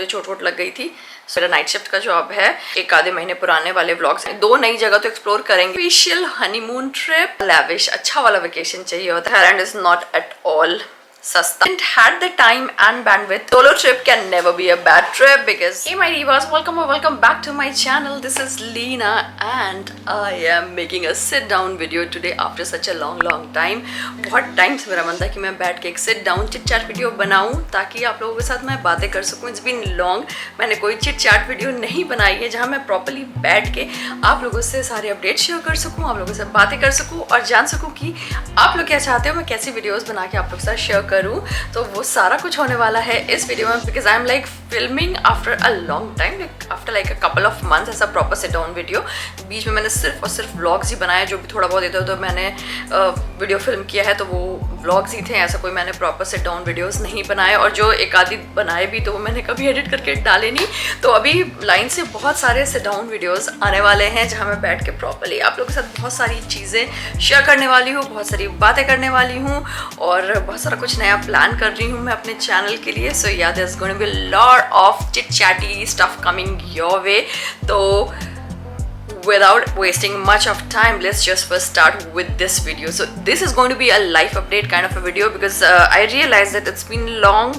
मुझे चोट वोट लग गई थी। मेरा नाइट शिफ्ट का जॉब है। एक आधे महीने पुराने वाले व्लॉग्स, 2 नई जगह तो एक्सप्लोर करेंगे। स्पेशल हनीमून ट्रिप, लैविश अच्छा वाला वेकेशन चाहिए होता है। Thailand is not at all सस्ता. Didn't had the time and bandwidth. Solo trip can never be a bad trip because hey my divas, welcome back to my channel. This is Leena and I am making a sit down video today after such a long time. बहुत time से मेरा मन था कि मैं बैठ के एक sit down chit chat video बनाऊं ताकि आप लोगों के साथ मैं बातें कर सकूं. It's been long. मैंने कोई chit chat वीडियो नहीं बनाई है जहां मैं प्रॉपर्ली बैठ के आप लोगों से सारे अपडेट शेयर कर सकूं, आप लोगों से बातें कर सकूं और जान सकूं कि आप लोग क्या चाहते हो, मैं कैसी वीडियोस बना के आप लोग के साथ शेयर करूं. तो वो सारा कुछ होने वाला है इस वीडियो में because I am like filming after a long time, after like a couple of months ऐसा प्रॉपर सिट डाउन वीडियो. बीच में मैंने सिर्फ और सिर्फ व्लॉग्स ही बनाए, जो भी थोड़ा बहुत इधर उधर मैंने वीडियो फिल्म किया है तो वो व्लॉग्स ही थे. ऐसा कोई मैंने प्रॉपर सिट डाउन वीडियोस नहीं बनाए और जो एक आधी बनाए भी तो वो मैंने कभी एडिट करके डाले नहीं. तो अभी लाइन से बहुत सारे सिट डाउन वीडियोस आने वाले हैं जहाँ मैं बैठ के प्रॉपर्ली आप लोगों के साथ बहुत सारी चीज़ें शेयर करने वाली हूँ, बहुत सारी बातें करने वाली हूँ और बहुत सारा कुछ नया प्लान कर रही हूँ मैं अपने चैनल के लिए. So yeah there is going to be a lot of chit chatty stuff coming your way. तो without wasting much of time, let's just first start with this video. So this is going to be a life update kind of a video because I realized that it's been long.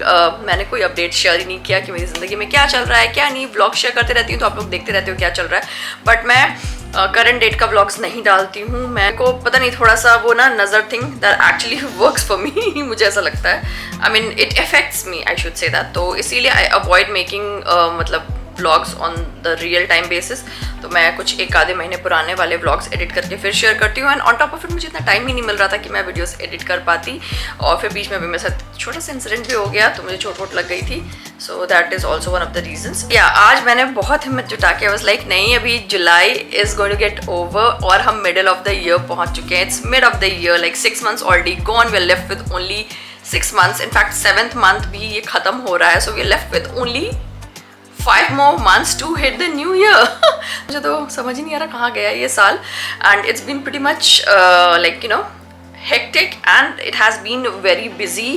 मैंने कोई update share ही नहीं किया कि मेरी ज़िंदगी में क्या चल रहा है क्या नहीं. ब्लॉग शेयर करते रहती हूँ तो आप लोग देखते रहते हो क्या चल रहा है, बट मैं करंट डेट का व्लॉग्स नहीं डालती हूँ. मैं को पता नहीं थोड़ा सा वो ना नज़र thing that actually works for me मुझे ऐसा लगता है. I mean it affects me, I should say that. तो इसीलिए आई अवॉइड मेकिंग मतलब vlogs on the real time basis. तो मैं कुछ एक आधे महीने पुराने वाले व्लॉग्स एडिट करके फिर शेयर करती हूँ. And on top of it मुझे इतना टाइम ही नहीं मिल रहा था कि मैं वीडियोस एडिट कर पाती. और फिर बीच में भी मेरे साथ छोटा सा इंसिडेंट भी हो गया तो मुझे चोट वोट लग गई थी. So that is also one of the reasons. Yeah आज मैंने बहुत हिम्मत जुटा के बस लाइक नहीं, अभी July is going to get over और हम मिडल ऑफ द ईयर पहुँच चुके हैं. It's mid of the year, like 6 months already gone. We are left with only 6 months. In fact 7th month भी ये ख़त्म हो रहा है. So we are left with only 5 more months to hit the new year. मुझे तो समझ ही नहीं आ रहा कहाँ गया ये साल. And it's been pretty much like you know hectic and it has been very busy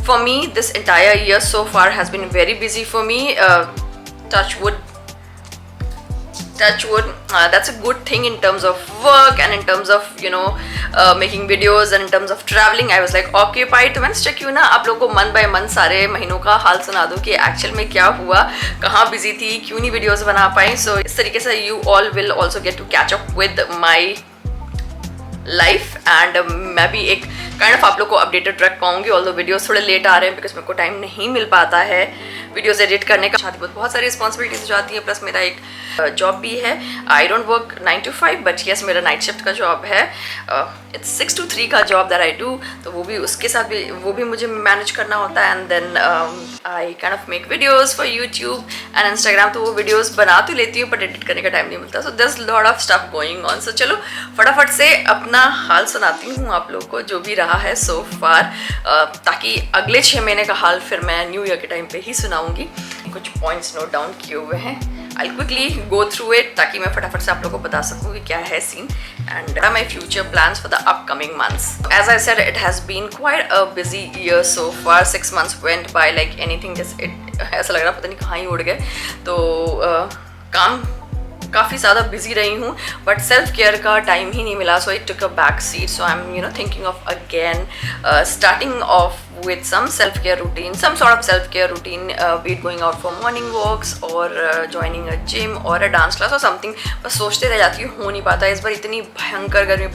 for me. This entire year so far has been very busy for me. Touch wood. That's a good thing in terms of work and in terms of you know making videos and in terms of traveling. I was like occupied. तो मैंने सोचा क्यों ना आप लोगों को month by month सारे महीनों का हाल सुना दूँ कि एक्चुअल में क्या हुआ, कहाँ बिजी थी, क्यों नहीं वीडियोस बना पाई. सो इस तरीके से you all will also get to catch up with my life and मैं भी एक काइंड ऑफ आप लोग को अपडेटेड रख पाऊंगी. ऑल्दो वीडियोस थोड़े लेट आ रहे हैं बिकॉज मेरे को टाइम नहीं मिल पाता है वीडियोस एडिट करने का. शादी बहुत सारी रिस्पॉन्सिबिलिटीज हो जाती है, प्लस मेरा एक जॉब भी है. I don't work 9 to 5 but yes मेरा नाइट शिफ्ट का जॉब है. इट्स 6 to 3 का जॉब दैट आई डू. तो वो भी उसके साथ भी वो भी मुझे मैनेज करना होता है. And then I kind of make videos for YouTube and Instagram. तो वो वीडियोज़ बना तो लेती हूँ बट एडिट करने का टाइम नहीं मिलता. So there is lot of stuff going on. So चलो फटाफट से अपना हाल सुनाती हूँ आप लोग को जो भी रहा है सो फार, ताकि अगले 6 महीने का हाल फिर मैं न्यू ईयर के टाइम पे ही सुनाऊंगी. कुछ पॉइंट्स नोट डाउन किए हुए हैं. I quickly go through it ताकि मैं फटाफट से आप लोगों को बता सकूँ कि क्या है scene and my future plans for the upcoming months. As I said it has been quite a busy year so far. 6 months went by like anything. जैसे ऐसा लग रहा पता नहीं कहाँ ही उड़ गए. तो काम काफ़ी ज़्यादा बिजी रही हूँ बट सेल्फ केयर का टाइम ही नहीं मिला. So it took a back seat. So I am thinking of again starting of with some self-care routine, some sort of self-care routine, be it going out for morning walks or joining a gym or a dance class or something. बस सोचते रह जाती हूँ, हो नहीं पाता. इस बार इतनी भयंकर गर्मी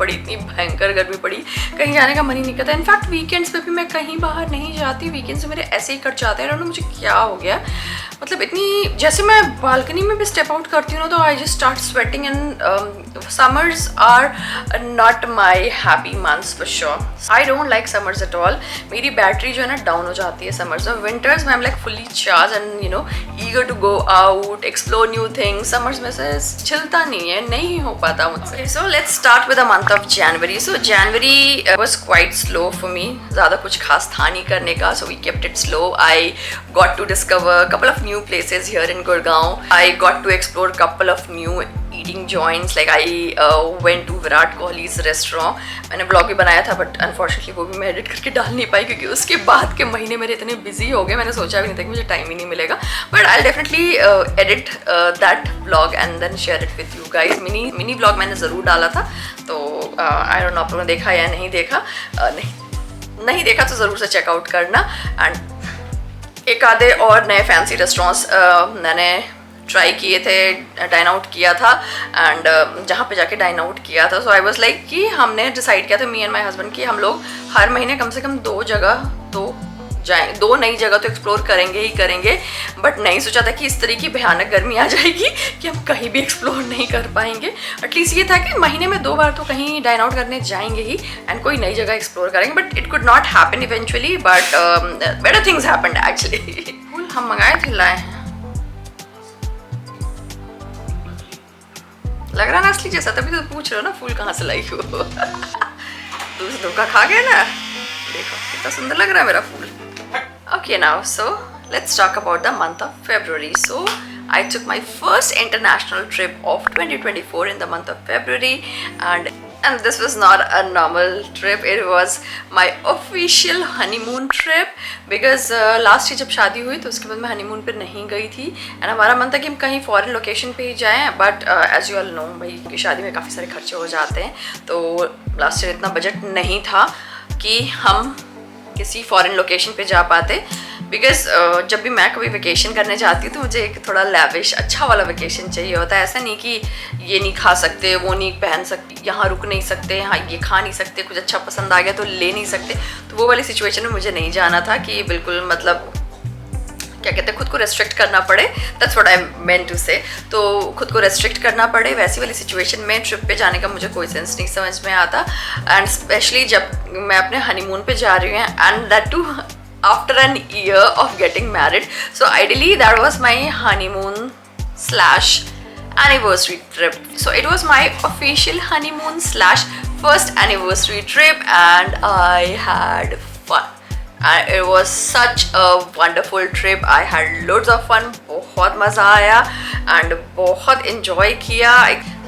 पड़ी, कहीं जाने का मन ही नहीं करता. इनफैक्ट वीकेंड्स पे भी मैं कहीं बाहर नहीं जाती. वीकेंड्स मेरे ऐसे ही कट जाते हैं. मुझे क्या हो गया, मतलब इतनी जैसे मैं बालकनी में भी स्टेप आउट करती हूँ ना तो I just start sweating. And summers are not my happy months for sure. I don't like summers at all. मेरी बैटरी जो है ना डाउन हो जाती है समर्स में. विंटर्स में I am like fully charge and you know eager to go out, explore new things. Summers में से छिलता नहीं हो पाता मुझसे. So let's start with the month of January. So January was quite slow for me. ज़्यादा कुछ खास था नहीं करने का. So we kept it slow. I got to discover couple of new places here in Gurgaon. I got to explore couple of new eating joints. Like I went to Virat Kohli's restaurant. मैंने blog भी बनाया था but unfortunately वो भी मैं edit करके डाल नहीं पाई क्योंकि उसके बाद के महीने मेरे इतने बिजी हो गए, मैंने सोचा भी नहीं था कि मुझे टाइम ही नहीं मिलेगा. But I definitely edit that blog and then share it with you guys. Mini blog मैंने ज़रूर डाला था, तो आई डोंट नो आप लोगों ने देखा या नहीं देखा. नहीं देखा तो ज़रूर से चेकआउट करना. एंड एक आधे और नए फैंसी रेस्टोरेंट्स मैंने ट्राई किए थे, डाइन आउट किया था. एंड जहाँ पे जाके डाइन आउट किया था, सो आई वाज लाइक कि हमने डिसाइड किया था मी एंड माय हस्बैंड कि हम लोग हर महीने कम से कम 2 जगह तो जाएँ, 2 नई जगह तो एक्सप्लोर करेंगे ही करेंगे. बट नहीं सोचा था कि इस तरह की भयानक गर्मी आ जाएगी कि हम कहीं भी एक्सप्लोर नहीं कर पाएंगे. एटलीस्ट ये था कि महीने में 2 बार तो कहीं डाइन आउट करने जाएंगे ही एंड कोई नई जगह एक्सप्लोर करेंगे. But it could not happen eventually, but better things happened actually. फूल हम मंगाए थे, लाए हैं. लग रहा ना असली जैसा, तभी तो पूछ रहे हो ना फूल कहाँ से लाई हो. दूसरा धोखा खा गया ना. देखो कितना सुंदर लग रहा है मेरा फूल. Okay, now so let's talk about the month of February. So I took my first international trip of 2024 in the month of February, and this was not a normal trip. It was my official honeymoon trip because last year जब शादी हुई तो उसके बाद मैं honeymoon पे नहीं गई थी. and हमारा मन था कि हम कहीं foreign location पे ही जाएं, but as you all know भाई कि शादी में काफ़ी सारे खर्चे हो जाते हैं, तो last year इतना बजट नहीं था कि हम किसी फॉरेन लोकेशन पे जा पाते. बिकॉज जब भी मैं कभी वेकेशन करने जाती हूँ तो मुझे एक थोड़ा लैविश अच्छा वाला वेकेशन चाहिए होता है. ऐसा नहीं कि ये नहीं खा सकते, वो नहीं पहन सकते, यहाँ रुक नहीं सकते, यहाँ ये खा नहीं सकते, कुछ अच्छा पसंद आ गया तो ले नहीं सकते. तो वो वाली सिचुएशन में मुझे नहीं जाना था कि बिल्कुल मतलब क्या कहते हैं खुद को रेस्ट्रिक्ट करना पड़े. That's what I meant to say. तो खुद को रेस्ट्रिक्ट करना पड़े वैसी वाली सिचुएशन में ट्रिप पे जाने का मुझे कोई सेंस नहीं समझ में आता. एंड स्पेशली जब मैं अपने हनीमून पे जा रही हूँ and that too after an year of getting married. So ideally that was my honeymoon slash anniversary trip. So it was my official honeymoon slash first anniversary trip and I had fun. And it was such a wonderful trip. I had loads of fun. बहुत मज़ा आया and बहुत enjoy किया.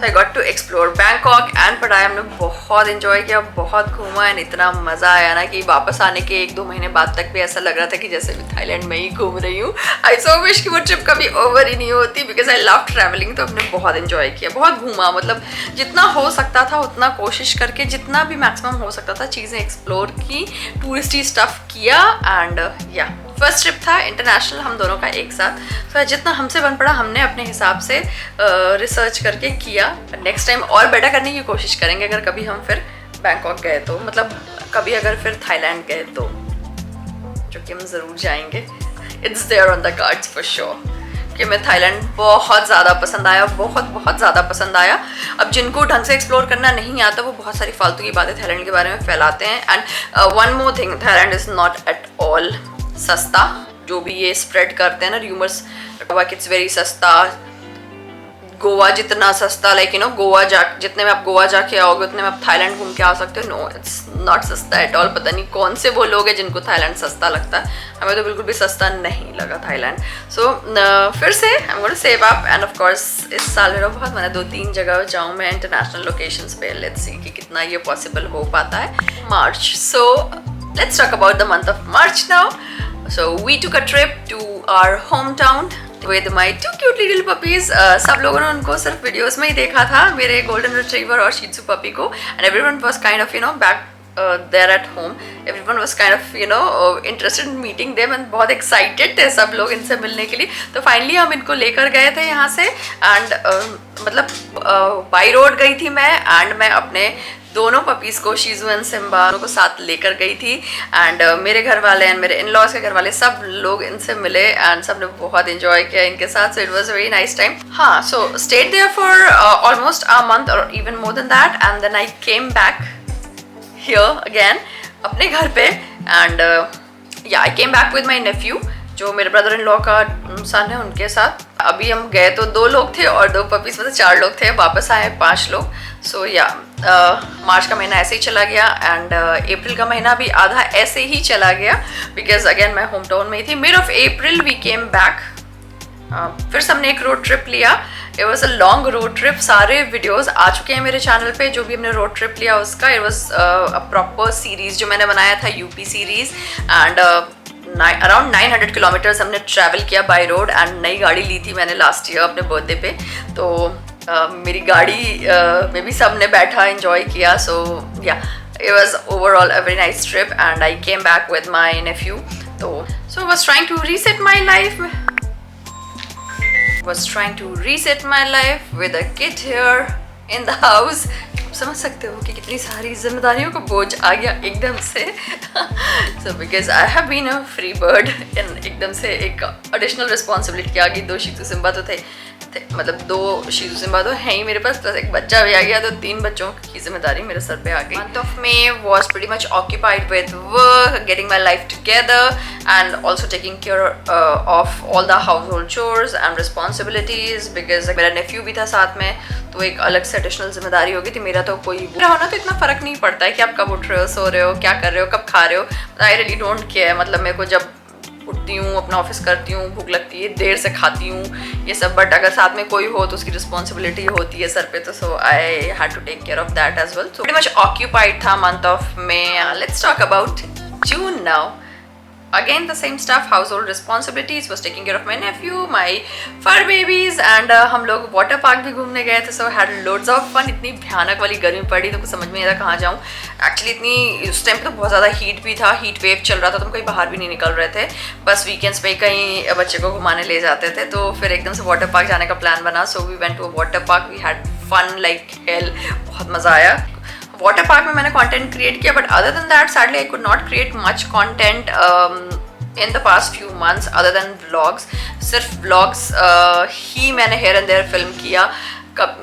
So I got to explore Bangkok and पटाया हमने बहुत enjoy किया, बहुत घूमा and इतना मज़ा आया ना कि वापस आने के 1-2 महीने बाद तक भी ऐसा लग रहा था कि जैसे मैं थाईलैंड में ही घूम रही हूँ. I so wish कि वो ट्रिप कभी ओवर ही नहीं होती because I love traveling. तो हमने बहुत enjoy किया, बहुत घूमा, मतलब जितना हो सकता था उतना कोशिश करके जितना भी मैक्सिमम हो सकता था चीज़ें एक्सप्लोर की, टूरिस्टी स्टफ किया. एंड या फर्स्ट ट्रिप था इंटरनेशनल हम दोनों का एक साथ. तो जितना हमसे बन पड़ा हमने अपने हिसाब से रिसर्च करके किया. नेक्स्ट टाइम और बेटर करने की कोशिश करेंगे अगर कभी हम फिर बैंकॉक गए तो, मतलब कभी अगर फिर थाईलैंड गए तो, जो कि हम ज़रूर जाएंगे. It's there on the cards for sure कि मैं थाईलैंड बहुत ज़्यादा पसंद आया, बहुत ज़्यादा पसंद आया. अब जिनको ढंग से एक्सप्लोर करना नहीं आता वो बहुत सारी फालतू की बातें थाईलैंड के बारे में फैलाते हैं. And one more thing, Thailand is not at all सस्ता. जो भी ये स्प्रेड करते हैं ना रूमर्स कि इट्स वेरी सस्ता, गोवा जितना सस्ता, लाइक यू नो गोवा जितने में आप गोवा जाके आओगे उतने में आप थाईलैंड घूम के आ सकते हो. नो, इट्स नॉट सस्ता एट ऑल. पता नहीं कौन से वो लोग हैं जिनको थाईलैंड सस्ता लगता है. हमें तो बिल्कुल भी सस्ता नहीं लगा थाईलैंड. सो फिर से I am going to save up and of course इस साल मेरा बहुत मैंने 2-3 जगह जाऊँ मैं इंटरनेशनल लोकेशंस पे. लेट्स सी कि कितना ये पॉसिबल हो पाता है. March. So let's talk about the month of March now. So we took a trip to our hometown with my 2 cute little puppies. सब लोगों ने उनको सिर्फ वीडियोस में ही देखा था, मेरे गोल्डन रिट्रीवर और शीट्सू पपी को. And everyone was kind of back there at home. Everyone was kind of interested in meeting them and बहुत excited थे सब लोग इनसे मिलने के लिए. तो फाइनली हम इनको लेकर गए थे यहाँ से. एंड मतलब बाई रोड गई थी मैं, एंड मैं अपने दोनों पपीज़ को, शीजू एंड सिम्बा को साथ लेकर गई थी. एंड मेरे घर वाले एंड मेरे इन लॉज के घर वाले सब लोग इनसे मिले एंड सब ने बहुत इन्जॉय किया इनके साथ. So it was very nice time. हाँ, so stayed there for almost a month और even more than that. And then I came back here again अपने घर पे. And yeah I came back with my nephew जो मेरे brother in law का सन है उनके साथ. अभी हम गए तो 2 लोग थे और 2 पपीज़ मतलब 4 लोग थे. वापस आए 5 लोग. सो या मार्च का महीना ऐसे ही चला गया एंड अप्रैल का महीना भी आधा ऐसे ही चला गया बिकॉज अगेन मैं होम टाउन में ही थी. Mid of April we came back फिर से हमने एक रोड ट्रिप लिया. It was a long road trip. सारे वीडियोस आ चुके हैं मेरे चैनल पे जो भी हमने रोड ट्रिप लिया उसका. It was a proper series जो मैंने बनाया था, UP series. And around 900 kilometres हमने ट्रैवल किया बाय रोड. एंड नई गाड़ी ली थी मैंने लास्ट ईयर अपने बर्थडे पे, तो मेरी गाड़ी में भी सब ने बैठा एंजॉय किया. सो या, it was overall a very nice trip and I came back with my nephew. So I was trying to reset my life. Was trying to reset my life with a kid here in the house. समझ सकते हो कि कितनी सारी जिम्मेदारियों का बोझ आ गया एकदम से. So because I have been a free bird and एकदम से एक additional responsibility आ गई. 2 शिशु सिम्बा तो थे, मतलब 2 शिशु सिम्बा तो है ही मेरे पास, प्लस एक बच्चा भी आ गया, तो 3 बच्चों की जिम्मेदारी मेरे सर पे आ गई. Month of May was pretty much occupied with work, getting my life together and also taking care of all the household chores and responsibilities because मेरा nephew भी था साथ में, तो एक अलग से एडिशनल जिम्मेदारी होगी थी. मेरा तो कोई होना तो इतना फर्क नहीं पड़ता है कि आप कब उठ रहे हो, सो रहे हो, क्या कर रहे हो, कब खा रहे हो. I really don't care. मतलब मेरे को जब उठती हूँ, अपना ऑफिस करती हूँ, भूख लगती है, देर से खाती हूँ, ये सब. बट अगर साथ में कोई हो तो उसकी रिस्पॉन्सिबिलिटी होती है सर पे, तो so I had to take care of that as well. So pretty much occupied था month of May. Let's talk about June now. Again the same stuff, household responsibilities, was taking care of my nephew, my fur babies and हम लोग water park भी घूमने गए थे. so had loads of fun. इतनी भयानक वाली गर्मी पड़ी तो कुछ समझ में नहीं आ रहा कहाँ जाऊँ. एक्चुअली इतनी उस टाइम पे तो बहुत ज़्यादा हीट भी था, हीट वेव चल रहा था, तो हम कहीं बाहर भी नहीं निकल रहे थे. बस वीकेंड्स पे कहीं बच्चे को घुमाने ले जाते थे. तो फिर एकदम से वाटर पार्क जाने का प्लान बना. So we went to a water park. We had fun like hell. बहुत मज़ा आया. वाटर पार्क में मैंने कंटेंट क्रिएट किया, but other than that sadly I could not create much content in the past few months other than vlogs. सिर्फ vlogs ही मैंने here and there film किया.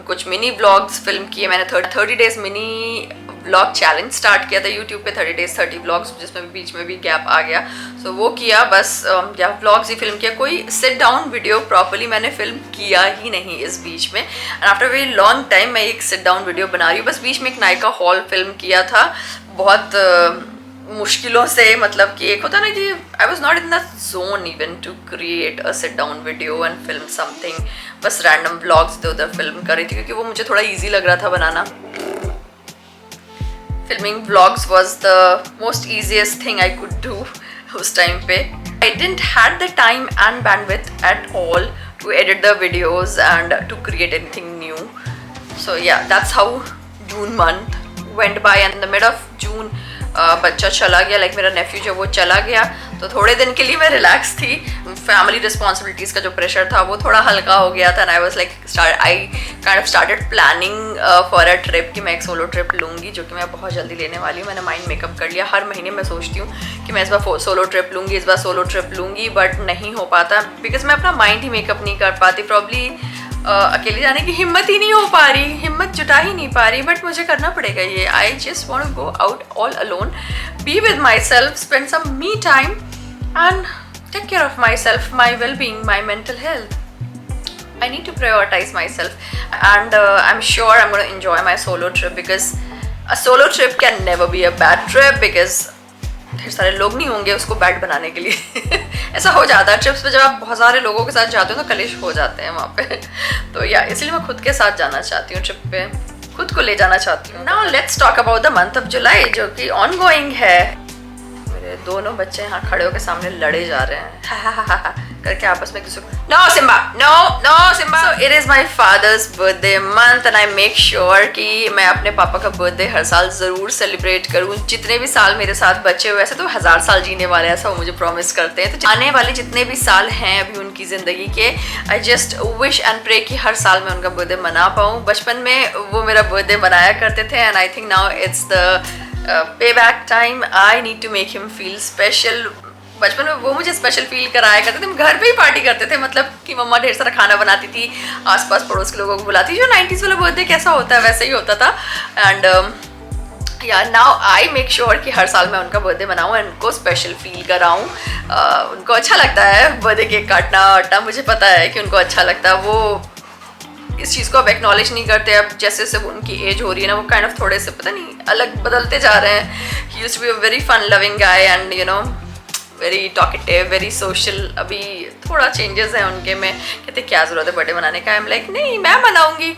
कुछ मिनी व्लॉग्स फिल्म किए मैंने. 30 days mini vlog challenge start किया था YouTube पे. 30 days 30 vlogs, जिसमें बीच में भी गैप आ गया. सो वो किया बस. या व्लॉग्स ही फिल्म किया. कोई सिट डाउन वीडियो प्रॉपर्ली मैंने फिल्म किया ही नहीं इस बीच में. And after very long time मैं एक सिट डाउन वीडियो बना रही हूँ. बस बीच में एक नायका हॉल फिल्म किया था, बहुत मुश्किलों से. मतलब कि एक होता ना कि I was not in the zone even to create a sit down video and film something. बस रैंडम व्लॉग्स इधर उधर फिल्म कर रही थी क्योंकि वो मुझे थोड़ा ईजी लग रहा था बनाना. Filming vlogs was the most easiest thing I could do उस टाइम पे. I didn't had the time and bandwidth at all to edit the videos and to create anything new. So yeah, that's how June month went by. And in the mid of June बच्चा चला गया, like मेरा नेफ्यू जो वो चला गया. तो थोड़े दिन के लिए मैं रिलैक्स थी. फैमिली रिस्पॉन्सिबिलिटीज़ का जो प्रेशर था वो थोड़ा हल्का हो गया था. And I was like I kind of started planning for a trip कि मैं एक सोलो ट्रिप लूँगी, जो कि मैं बहुत जल्दी लेने वाली हूँ. मैंने माइंड मेकअप कर लिया. हर महीने मैं सोचती हूँ कि मैं इस बार सोलो ट्रिप लूँगी, इस बार सोलो ट्रिप लूँगी, बट नहीं हो पाता बिकॉज मैं अपना माइंड ही मेकअप नहीं कर पाती. प्रॉब्ली अकेले जाने की हिम्मत ही नहीं हो पा रही, हिम्मत जुटा ही नहीं पा रही. बट मुझे करना पड़ेगा ये. I just want to go out all alone, be with myself, spend some me time and take care of myself, my well being, my mental health. I need to prioritize myself and I'm sure I'm going to enjoy my solo trip because a solo trip can never be a bad trip because ढेर सारे लोग नहीं होंगे उसको bad बनाने के लिए. ऐसा हो जाता है ट्रिप्स पे, जब आप बहुत सारे लोगों के साथ जाते हो तो कलेश हो जाते हैं वहाँ पे. तो या, इसलिए मैं खुद के साथ जाना चाहती हूँ ट्रिप पे, खुद को ले जाना चाहती हूँ. Now let's talk about the month of July जो कि ऑन गोइंग है. मेरे दोनों बच्चे यहाँ खड़े होकर सामने लड़े जा रहे हैं करके आपस में किसी को. No Simba, no no Simba. So it is my father's birthday month and I make sure कि मैं अपने पापा का बर्थडे हर साल ज़रूर सेलिब्रेट करूँ. जितने भी साल मेरे साथ बच्चे हुए, ऐसे तो 1000 साल जीने वाले, ऐसा वो मुझे प्रॉमिस करते हैं. तो आने वाले जितने भी साल हैं अभी उनकी ज़िंदगी के, I just wish and pray कि हर साल मैं उनका बर्थडे मना पाऊँ. बचपन में वो मेरा बर्थडे मनाया करते थे and I think now it's the payback time. I need to make him feel special. बचपन में वो मुझे स्पेशल फील कराया करते थे. हम घर पे ही पार्टी करते थे, मतलब कि मम्मा ढेर सारा खाना बनाती थी, आसपास पड़ोस के लोगों को बुलाती थी. जो 90s वाला बर्थडे कैसा होता है वैसे ही होता था. एंड या नाउ आई मेक श्योर कि हर साल मैं उनका बर्थडे मनाऊँ एंड उनको स्पेशल फील कराऊँ. उनको अच्छा लगता है बर्थडे केक काटना वाटना, मुझे पता है कि उनको अच्छा लगता है. वो इस चीज़ को अब एक्नॉलेज नहीं करते. अब जैसे जैसे उनकी एज हो रही है ना, वो काइंड ऑफ थोड़े से पता नहीं अलग बदलते जा रहे हैं. He used to be a very fun loving guy and you know very talkative, very social. अभी थोड़ा चेंजेस है उनके में, कहते क्या ज़रूरत है बर्थडे मनाने का। आई एम लाइक नहीं, मैं मनाऊंगी,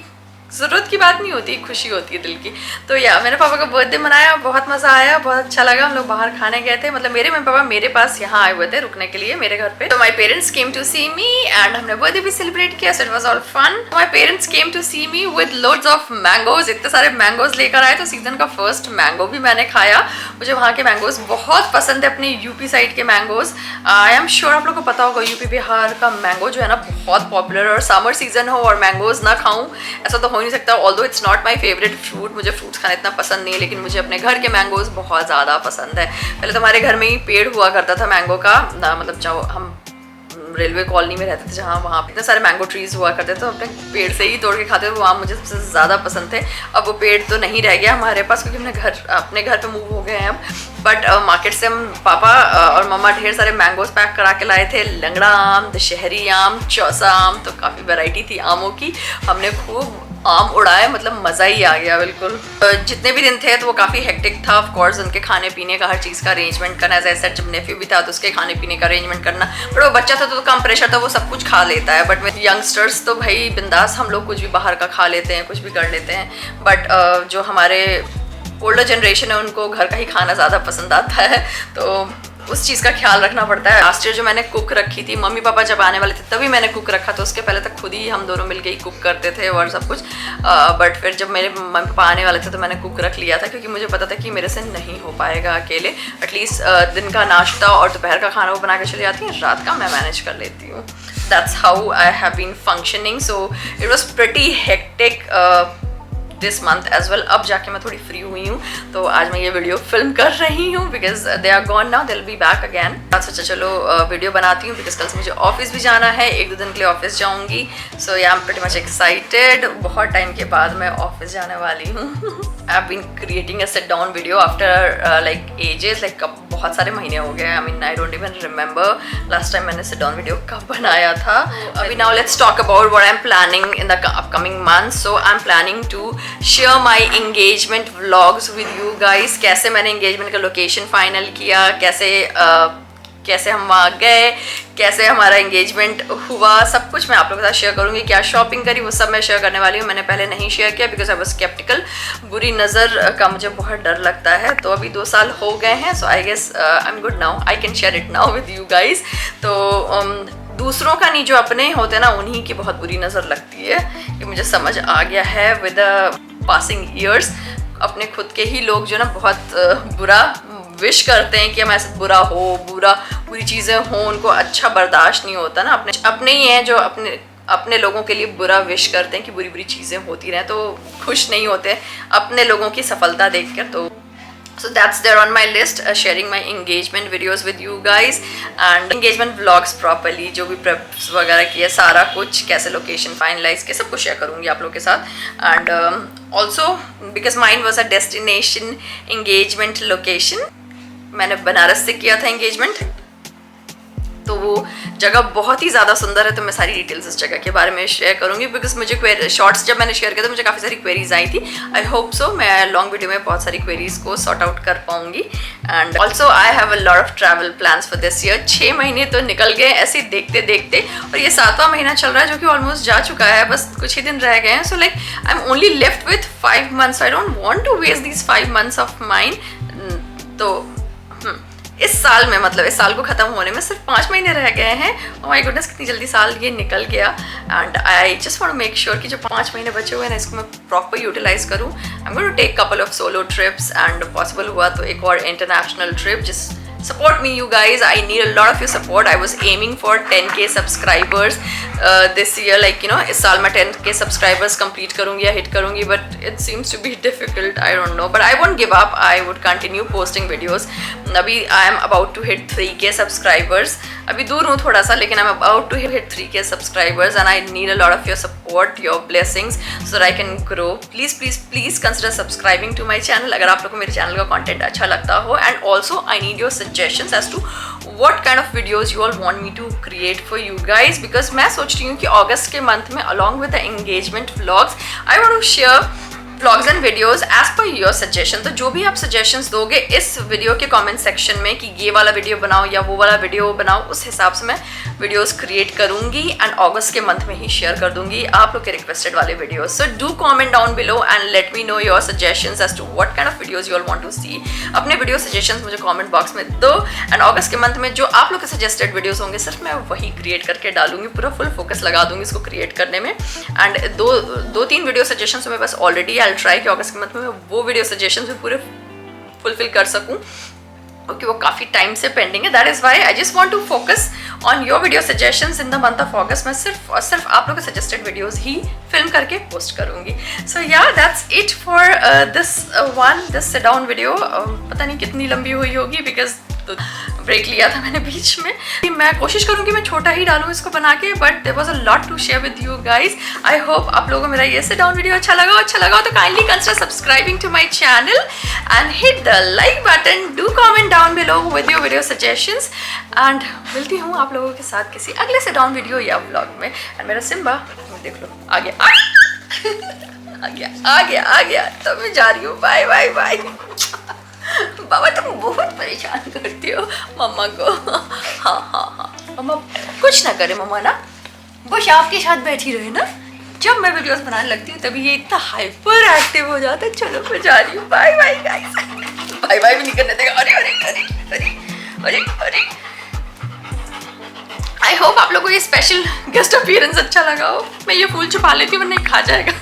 ज़रूरत की बात नहीं होती, खुशी होती है दिल की। तो या मैंने पापा का बर्थडे मनाया, बहुत मज़ा आया, बहुत अच्छा लगा। हम लोग बाहर खाने गए थे, मतलब मेरे मम्मी पापा मेरे पास यहाँ आए हुए थे रुकने के लिए मेरे घर पे। तो my parents came to see me and हमने बर्थडे भी सेलिब्रेट किया, so it was all fun. My parents came to see me with loads of mangoes, इतने सारे मैंगोज लेकर आए। तो सीजन का फर्स्ट मैंगो भी मैंने खाया। मुझे वहाँ के मैंगोज बहुत पसंद है, अपने यूपी साइड के मैंगोज। आई एम श्योर आप लोग को पता होगा, यूपी बिहार का मैंगो जो है ना बहुत पॉपुलर है। और समर सीजन हो और मैंगोज ना खाऊं ऐसा तो हो नहीं सकता। Although it's not my favourite fruit, मुझे फ्रूट्स खाना इतना पसंद नहीं है, लेकिन मुझे अपने घर के मैंगोज बहुत ज़्यादा पसंद है। पहले तो हमारे घर में ही पेड़ हुआ करता था मैंगो का, मतलब जब हम रेलवे कॉलोनी में रहते थे जहाँ, वहाँ पे इतने सारे मैंगो ट्रीज हुआ करते थे, तो अपने पेड़ से ही तोड़ के खाते थे। वो आम मुझे सबसे ज़्यादा पसंद थे। अब वो पेड़ तो नहीं रह गया हमारे पास, क्योंकि हमने अपने घर पे मूव हो गए हैं अब। बट मार्केट से हम पापा और मम्मा ढेर सारे मैंगोज पैक करा के लाए थे। लंगड़ा आम, दशहरी आम, चौसा आम, तो काफ़ी वैरायटी थी आमों की। हमने खूब आम उड़ाए, मतलब मज़ा ही आ गया बिल्कुल। जितने भी दिन थे तो वो काफ़ी हेक्टिक था। ऑफ कोर्स उनके खाने पीने का, हर चीज़ का अरेंजमेंट करना। जैसे जब नेफ्यू भी था तो उसके खाने पीने का अरेंजमेंट करना। बट वो बच्चा था तो कम प्रेशर था, वो सब कुछ खा लेता है। बट यंगस्टर्स तो भाई बिंदास, हम लोग कुछ भी बाहर का खा लेते हैं, कुछ भी कर लेते हैं। बट जो हमारे ओल्डर जनरेशन है उनको घर का ही खाना ज़्यादा पसंद आता है, तो उस चीज़ का ख्याल रखना पड़ता है। लास्ट ईयर जो मैंने कुक रखी थी, मम्मी पापा जब आने वाले थे तभी मैंने कुक रखा था। उसके पहले तक खुद ही हम दोनों मिलके ही कुक करते थे और सब कुछ। बट फिर जब मेरे मम्मी पापा आने वाले थे तो मैंने कुक रख लिया था, क्योंकि मुझे पता था कि मेरे से नहीं हो पाएगा अकेले। एटलीस्ट दिन का नाश्ता और दोपहर का खाना वो बना के चली जाती हैं, रात का मैं मैनेज कर लेती हूँ। That's how I have been functioning. So it was pretty hectic this month as well. अब जाके मैं थोड़ी फ्री हुई हूँ, तो आज मैं ये वीडियो फिल्म कर रही हूँ, because they are gone now, they will be back again. सोचा चलो वीडियो बनाती हूँ, बिकॉज कल से मुझे ऑफिस भी जाना है, 1-2 दिन के लिए ऑफिस जाऊँगी। So I am pretty much excited. बहुत टाइम के बाद मैं ऑफिस जाने वाली हूँ। I have been creating a sit down video after like ages, like बहुत सारे महीने हो गए। I mean I don't even remember last time मैंने सिट डाउन वीडियो कब बनाया था। अभी now let's talk about what I am planning in the upcoming month. So I am planning to share my engagement vlogs with you guys. कैसे मैंने engagement का location final किया, कैसे हम वहाँ गए, कैसे हमारा एंगेजमेंट हुआ, सब कुछ मैं आप लोगों के साथ शेयर करूँगी। क्या शॉपिंग करी वो सब मैं शेयर करने वाली हूँ। मैंने पहले नहीं शेयर किया बिकॉज आई वाज स्केप्टिकल। बुरी नज़र का मुझे बहुत डर लगता है। तो अभी 2 साल हो गए हैं, so I guess I am good now, I can share it now with you guys. तो दूसरों का नहीं, जो अपने होते हैं ना, उन्हीं की बहुत बुरी नज़र लगती है। कि मुझे समझ आ गया है विद पासिंग ईयर्स। अपने खुद के ही लोग जो ना बहुत बुरा विश करते हैं कि हम ऐसे बुरा हो, बुरी चीज़ें हों, उनको अच्छा बर्दाश्त नहीं होता ना। अपने ही हैं जो अपने लोगों के लिए बुरा विश करते हैं कि बुरी चीज़ें होती रहें, तो खुश नहीं होते अपने लोगों की सफलता देखकर। तो so that's there on my list, sharing my engagement videos with you guys and engagement vlogs properly, जो भी preps वगैरह किए, सारा कुछ कैसे लोकेशन फाइनलाइज किया, सब कुछ शेयर करूँगी आप लोग के साथ। And also because mine was a destination engagement location, मैंने बनारस से किया था एंगेजमेंट, तो वो जगह बहुत ही ज़्यादा सुंदर है। तो मैं सारी डिटेल्स इस जगह के बारे में शेयर करूँगी, बिकॉज मुझे शॉर्ट्स जब मैंने शेयर किया तो मुझे काफ़ी सारी क्वेरीज आई थी। आई होप सो मैं लॉन्ग वीडियो में बहुत सारी क्वेरीज को सॉर्ट आउट कर पाऊँगी। And also I have a lot of travel plans for this year. 6 महीने तो निकल गए ऐसे देखते देखते, और ये 7वां महीना चल रहा है जो कि ऑलमोस्ट जा चुका है, बस कुछ ही दिन रह गए हैं। So like I am only left with 5 months। I don't want to waste these 5 months of mine. तो इस साल में, मतलब इस साल को ख़त्म होने में सिर्फ 5 महीने रह गए हैं। ओह माय गुडनेस, कितनी जल्दी साल ये निकल गया। And I just want to make sure कि जो 5 महीने बचे हुए हैं ना, इसको मैं प्रॉपर यूटिलाइज करूँ। I am going to take couple of solo trips, and possible हुआ तो एक और इंटरनेशनल ट्रिप। जिस support me you guys, I need a lot of your support. I was aiming for 10k subscribers this year, like you know, इस साल मैं 10k subscribers complete करूँगी या hit करूँगी, but it seems to be difficult, I don't know, but I won't give up. I would continue posting videos. अभी I am about to hit 3k subscribers. अभी दूर हूँ थोड़ा सा, लेकिन I'm about to hit 3k subscribers and I need a lot of your support, your blessings, so that I can grow. Please consider subscribing to my channel अगर आप लोगों को मेरे चैनल का content अच्छा लगता हो। And also I need your suggestions as to what kind of videos you all want me to create for you guys, because मैं सोच रही हूँ कि अगस्त के मंथ में along with the engagement vlogs I want to share vlogs and videos as per your suggestion. तो जो भी आप सजेशंस दोगे इस वीडियो के कमेंट सेक्शन में कि ये वाला वीडियो बनाओ या वो वाला वीडियो बनाओ, उस हिसाब से मैं वीडियोस क्रिएट करूंगी एंड अगस्त के मंथ में ही शेयर कर दूंगी आप लोग के रिक्वेस्टेड वाले videos. So do comment down below and let me know your suggestions as to what kind of videos you all want to see. अपने वीडियो सजेशंस मुझे कमेंट बॉक्स में दो एंड अगस्त के मंथ में जो आप लोग के सजेस्टेड वीडियोस होंगे सिर्फ मैं वही क्रिएट करके डालूंगी, पूरा फुल फोकस लगा दूंगी इसको क्रिएट करने में। एंड दो तीन वीडियो सजेशंस में बस ऑलरेडी आई ट्राई कि अगस्त के मंथ में मैं वो वीडियो सजेशंस भी पूरे फुलफिल कर सकूं, क्योंकि वो काफ़ी टाइम से पेंडिंग है। That is why I just want to focus on your video suggestions in the month of August. मैं सिर्फ और सिर्फ आप लोग के सजेस्टेड वीडियोस ही फिल्म करके पोस्ट करूंगी। So yeah that's it for this sit down video. पता नहीं कितनी लंबी हुई होगी बिकॉज ब्रेक लिया था मैंने बीच में। मैं कोशिश करूंगी मैं छोटा ही डालूं इसको बना के, but there was a lot to share with you guys. I hope आप लोगों को मेरा ये सिट डाउन वीडियो अच्छा लगा तो kindly consider subscribing to my channel and hit the like button. Do comment down below with your video suggestions and मिलती हूँ आप लोगों के साथ किसी अगले सिट डाउन वीडियो या व्लॉग में। एंड मेरा सिम्बा देख लो आ गया तो मैं जा रही हूँ। Bye bye bye. बाबा तुम बहुत परेशान करती हो मम्मा को। हाँ मम्मा कुछ ना करे, मम्मा ना बस आपके साथ बैठी रहे ना। जब मैं वीडियोस बनाने लगती हूँ तभी ये इतना हाइपर एक्टिव हो जाता है। चलो मैं जा रही हूँ। Bye bye guys. Bye bye भी नहीं करने देगा। अरे अरे अरे अरे अरे अरे। आई होप आप लोगों को ये स्पेशल गेस्ट अपीयरेंस अच्छा लगा हो। मैं ये फूल छुपा लेती हूँ वरना खा जाएगा।